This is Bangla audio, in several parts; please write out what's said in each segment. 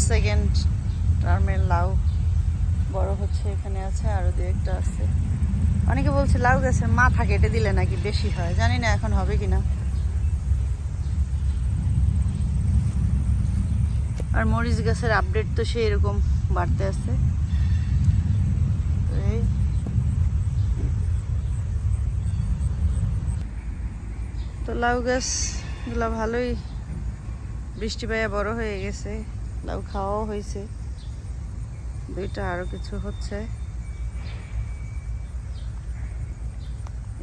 সেকেন্ড টার্মের লাউ বড় হচ্ছে, এখানে আছে আরো দু একটা আছে। অনেকে বলছে লাউ গাছের মাথা কেটে দিলে নাকি বেশি হয়, জানি না এখন হবে কিনা। আর মরিচ গাছের আপডেট তো সেই এরকম বাড়তে আছে। তো লাউ গাছগুলো ভালোই বৃষ্টি পাইয়া বড় হয়ে গেছে, লাউ খাওয়াও হয়েছে, দুইটা আরো কিছু হচ্ছে।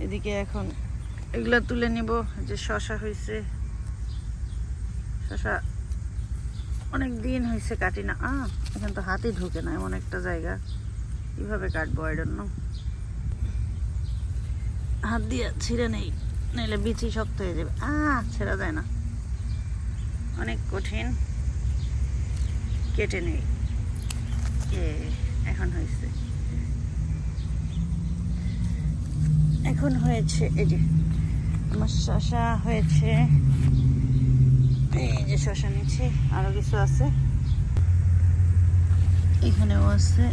এদিকে এখন এগুলা তুলে নিব। যে শশা হয়েছে, শশা অনেক দিন হয়েছে কাটি না। এখন তো হাতে ঢুকে না, এমন একটা জায়গা, কিভাবে কাটবো আই ডোন্ট নো। হাত দিয়ে ছিঁড়ে নেই, নাইলে বিচি শক্ত হয়ে যাবে। ছেঁড়া যায় না, অনেক কঠিন। কেটে নেই। এখন হয়েছে, এখন হয়েছে। এই যে আমার শশা হয়েছে, এই যে শশা নিচ্ছি, আরো কিছু আছে, এখানেও আছে।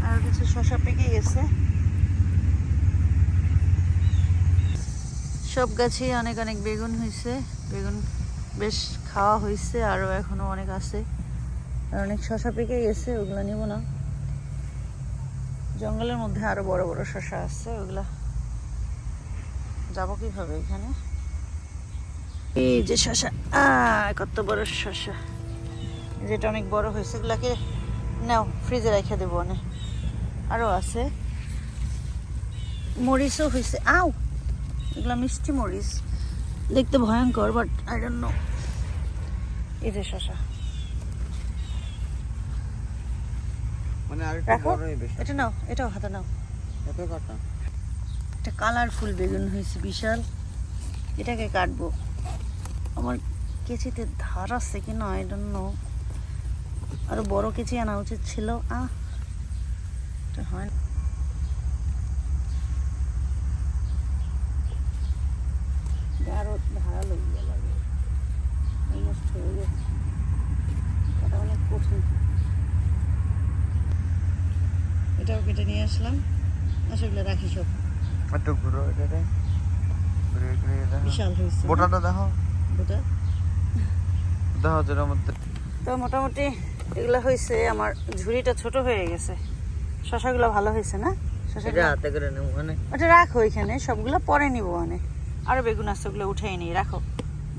আরো কিছু শশা পেকে গেছে। সব গাছে অনেক অনেক বেগুন হয়েছে, বেগুন বেশ খাওয়া হয়েছে, আরো এখনো অনেক আছে। আর অনেক শশা পেকে গেছে, ওগুলা নিব না। জঙ্গলের মধ্যে আরো বড় বড় শশা আছে, ওগুলা যাবো কিভাবে এখানে। এই যে শশা, কত বড় শশা, যেটা অনেক বড় হয়েছে। এগুলাকে নাও, ফ্রিজে রেখে দেবো। অনেক আরো আছে। মরিচও হয়েছে। এগুলা মিষ্টি মরিচ, দেখতে ভয়ঙ্কর, বাট আই ডোন্ট নো। এই যে শশা, মানে আরেকটু বড় হবে। এটা নাও, এটাও হাতে নাও। এত কাটা, একটা কালারফুল বেগুন হয়েছে বিশাল, এটাকে কাটবো। আমার কেচিতে ধার আছে কিনা আই ডোন্ট নো, আরো বড় কেচি আনা উচিত ছিল। এটা হয় না। আরো ধারালো লাগে, অলমোস্ট হয়ে গেছে, এটা অনেক কঠিন। এটাও কেটে নিয়ে আসলাম, আসলে রাখি সব। একটু ঘুরো, এটাতে ঘুরে ঘুরে দেখো। বিশাল হয়েছে। বোটাটা দেখো, বোটা দেখো যেটার মধ্যে। তো মোটামুটি এগুলো হয়েছে। আমার ঝুড়িটা ছোট হয়ে গেছে। শশাগুলো ভালো হয়েছে না? এটা হাতে করে নেব, মানে ওটা রাখো এখানে, সবগুলো পরে নিবো। অনেক আরো বেগুন আছে, ওগুলো উঠাই নিই, রাখো।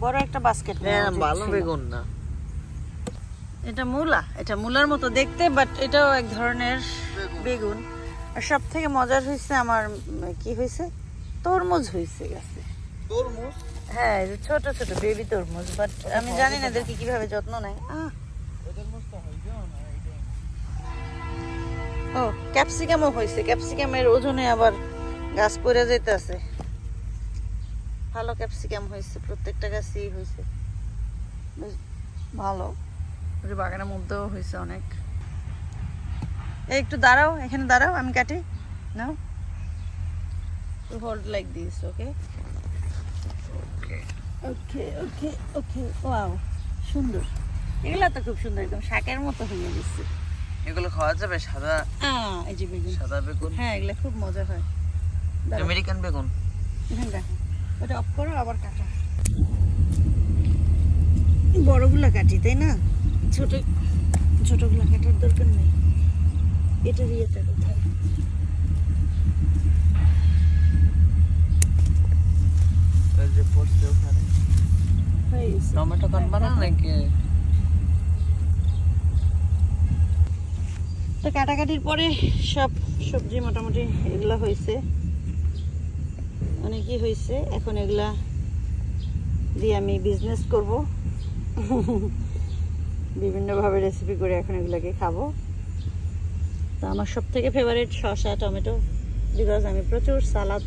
বড় একটা বাস্কেট। ভালো বেগুন না, এটা মূলা, এটা মূলার মতো দেখতে, বাট এটাও এক ধরনের বেগুন। আর সব থেকে মজার হয়েছে আমার, কি হয়েছে, তরমুজ হয়েছে গাছে। তরমুজ? হ্যাঁ, এই যে ছোট ছোট বেবি তরমুজ, বাট আমি জানি না এদেরকে কিভাবে যত্ন নেয়। ও, ক্যাপসিকামও হয়েছে। ক্যাপসিকামের ওজনে আবার গাছ পড়ে যেতেছে। ভালো ক্যাপসিকাম হয়েছে, প্রত্যেকটা গাছই হয়েছে বেশ ভালো। বাগানের মধ্যেও হয়েছে অনেক। একটু দাঁড়াও, এখানে দাঁড়াও, আমি কাটি নাও। Hold like this, okay okay okay okay. Wow, সুন্দর। এগুলা তো খুব সুন্দর, একদম শাকের মতো হয়ে গেছে। এগুলো খাওয়া যাবে? সাদা, এই যে বেগুন, সাদা বেগুন। হ্যাঁ, এগুলা খুব মজা হয়। আমেরিকান বেগুন। এখানে দেখো, ওটা অফ করো, আবার কাটো। বড়গুলা কাটি, তাই না? ছোট ছোটগুলা কাটার দরকার নেই। এটা দিয়েটা কোথায়? এই যে পড়ছে ওখানে। হয়ে গেছে। টমেটো কাটবা না নাকি? তো কাটাকাটির পরে সব সবজি মোটামুটি এগুলা হয়েছে, অনেকই হয়েছে। এখন এগুলা দিয়ে আমি বিজনেস করব, বিভিন্নভাবে রেসিপি করে এখন এগুলাকে খাবো। তো আমার সব থেকে ফেভারিট শসা, টমেটো, বিকজ আমি প্রচুর সালাদ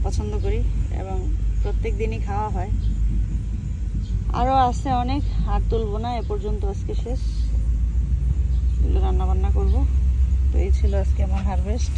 পছন্দ করি এবং প্রত্যেক দিনই খাওয়া হয়। আরও আছে অনেক, আর তুলবো না, এ পর্যন্ত আজকে শেষ। এগুলো রান্না বান্না করবো। তো এই ছিল আজকে আমার হারভেস্ট।